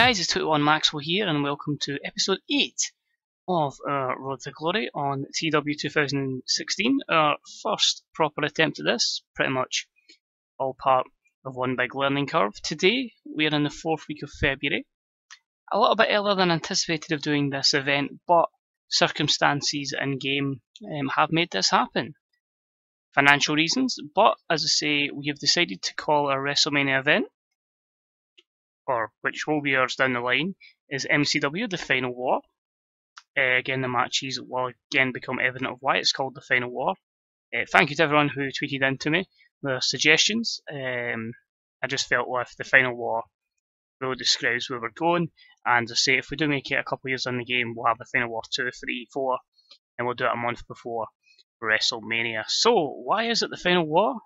guys, it's 21 Maxwell here, and welcome to episode 8 of Road to Glory on TW 2016. Our first proper attempt at this, pretty much all part of one big learning curve. Today, we are in the 4th week of February. A little bit earlier than anticipated of doing this event, but circumstances in game have made this happen. Financial reasons, but as I say, we have decided to call our WrestleMania event, or which will be ours down the line, is MCW, the Final War. Again, the matches will again become evident of why it's called the Final War. Thank you to everyone who tweeted into me their suggestions. I just felt with the Final War really describes where we're going, and as I say, if we do make it a couple of years in the game, we'll have the Final War 2, 3, 4, and we'll do it a month before WrestleMania. So, why is it the Final War?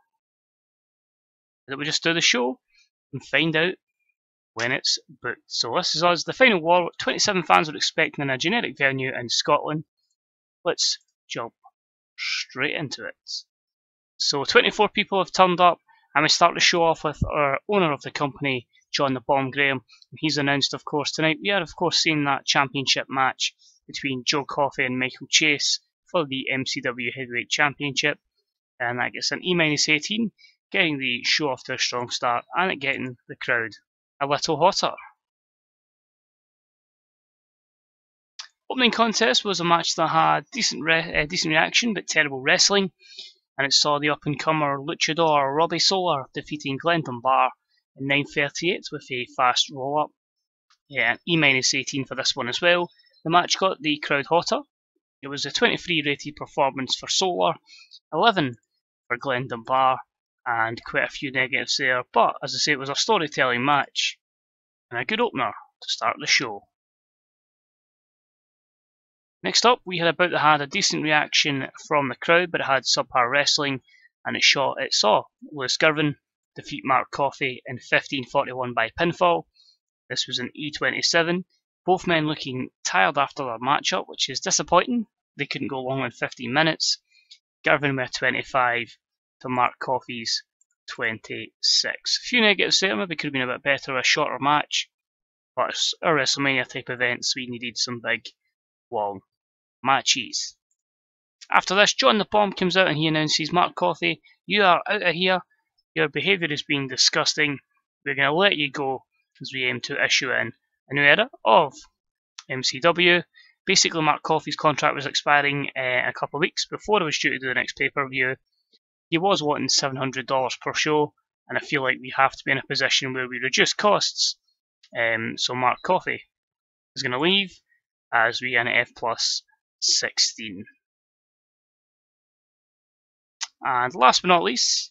That we just do the show and find out when it's booked. So this is us, the Final War, 27 fans were expecting in a generic venue in Scotland. Let's jump straight into it. So 24 people have turned up, and we start the show off with our owner of the company, John the Bomb Graham. And he's announced, of course, tonight we are, of course, seeing that championship match between Joe Coffey and Michael Chase for the MCW Heavyweight Championship. And that gets an E-18, getting the show off to a strong start, and it getting the crowd a little hotter. Opening contest was a match that had decent reaction but terrible wrestling, and it saw the up-and-comer luchador Robbie Solar defeating Glenn Dunbar in 9:38 with a fast roll-up. Yeah, E-18 for this one as well. The match got the crowd hotter. It was a 23 rated performance for Solar, 11 for Glenn Dunbar, and quite a few negatives there, but as I say, it was a storytelling match and a good opener to start the show. Next up, we had about that had a decent reaction from the crowd, but it had subpar wrestling, and it saw Lewis Girvin defeat Mark Coffey in 15:41 by pinfall. This was an E27, both men looking tired after their matchup, which is disappointing. They couldn't go longer than 15 minutes. Girvin with 25 to Mark Coffey's 26. A few negatives there, maybe could have been a bit better, a shorter match, but our WrestleMania type events, we needed some big, long matches. After this, John the Bomb comes out and he announces, Mark Coffey, you are out of here, your behaviour is being disgusting, we're going to let you go as we aim to issue in a new era of MCW. Basically, Mark Coffey's contract was expiring in a couple of weeks before he was due to do the next pay-per-view. He was wanting $700 per show, and I feel like we have to be in a position where we reduce costs. So Mark Coffey is going to leave as we get an F+16. And last but not least,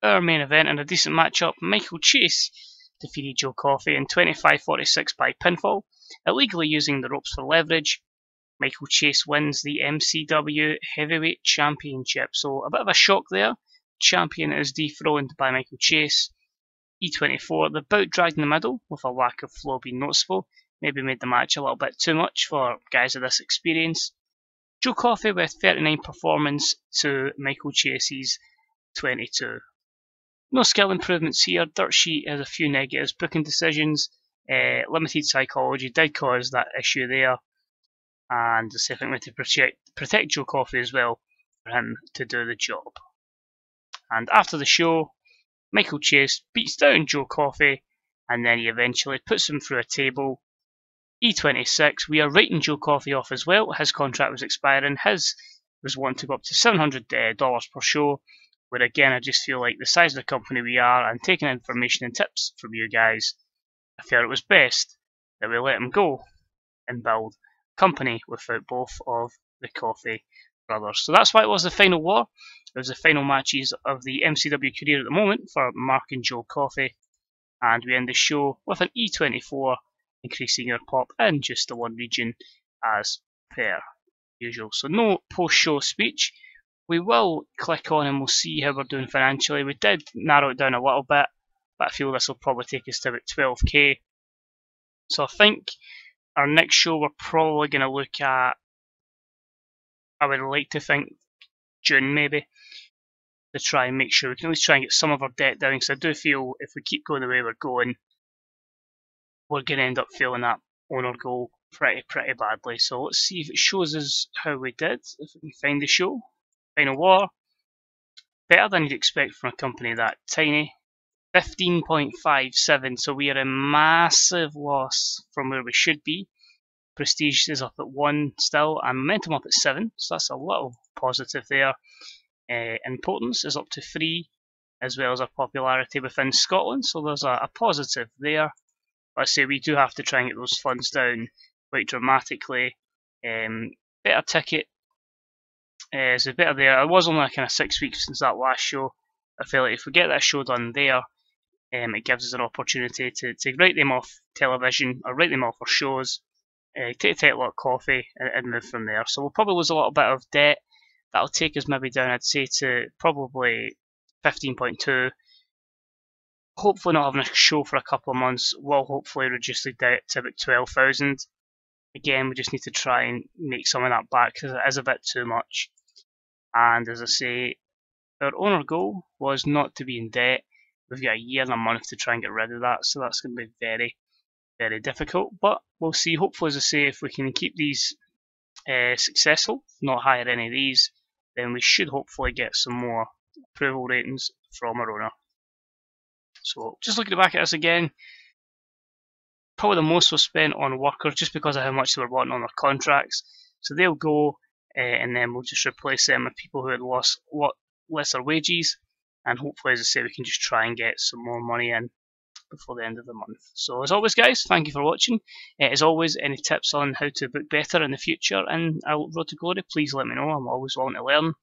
our main event and a decent matchup, Michael Chase defeated Joe Coffey in 25:46 by pinfall, illegally using the ropes for leverage. Michael Chase wins the MCW Heavyweight Championship. So a bit of a shock there. Champion is dethroned by Michael Chase. E24, the bout dragged in the middle with a lack of flow being noticeable. Maybe made the match a little bit too much for guys of this experience. Joe Coffey with 39 performance to Michael Chase's 22. No skill improvements here. Dirt sheet has a few negatives. Booking decisions, limited psychology did cause that issue there. And I think we have to protect Joe Coffey as well for him to do the job. And after the show, Michael Chase beats down Joe Coffey, and then he eventually puts him through a table. E26, we are writing Joe Coffey off as well. His contract was expiring. His was wanting to go up to $700 per show. Where again, I just feel like the size of the company we are and taking information and tips from you guys, I felt it was best that we let him go and build company without both of the Coffey brothers. So that's why it was the Final War. It was the final matches of the MCW career at the moment for Mark and Joe Coffey. And we end the show with an E24, increasing our pop in just the one region as per usual. So no post-show speech. We will click on and we'll see how we're doing financially. We did narrow it down a little bit, but I feel this will probably take us to about 12k. So I think our next show we're probably going to look at, I would like to think, June maybe, to try and make sure we can at least try and get some of our debt down, because I do feel if we keep going the way we're going, we're going to end up failing that owner goal pretty badly. So let's see if it shows us how we did. If we can find the show. Final war. Better than you'd expect from a company that tiny. 15.57, so we are a massive loss from where we should be. Prestige is up at 1 still, and momentum up at 7, so that's a little positive there. Importance is up to 3, as well as our popularity within Scotland, so there's a positive there. But I say we do have to try and get those funds down quite dramatically. Better ticket, so better there. It was only kind of 6 weeks since that last show. I feel like if we get that show done there, it gives us an opportunity to write them off television or write them off our shows, take a lot of coffee and move from there. So we'll probably lose a little bit of debt. That'll take us maybe down, I'd say, to probably 15.2. Hopefully not having a show for a couple of months will hopefully reduce the debt to about 12,000. Again, we just need to try and make some of that back because it is a bit too much. And as I say, our owner goal was not to be in debt. We've got a year and a month to try and get rid of that, so that's going to be very, very difficult. But we'll see. Hopefully, as I say, if we can keep these successful, not hire any of these, then we should hopefully get some more approval ratings from our owner. So just looking back at us again, probably the most was spent on workers just because of how much they were wanting on their contracts. So they'll go, and then we'll just replace them with people who had lost a lot lesser wages. And hopefully, as I say, we can just try and get some more money in before the end of the month. So as always, guys, thank you for watching. As always, any tips on how to book better in the future and Road to Glory, please let me know. I'm always willing to learn.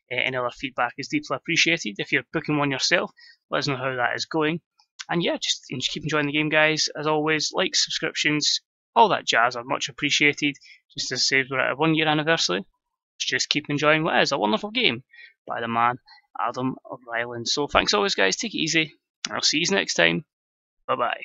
Any other feedback is deeply appreciated. If you're booking one yourself, let us know how that is going. And yeah, just keep enjoying the game, guys. As always, likes, subscriptions, all that jazz are much appreciated. Just as I said, we're at a 1 year anniversary. Let's just keep enjoying what is a wonderful game by the man Adam of Ryland. So thanks always, guys. Take it easy. I'll see you next time. Bye bye.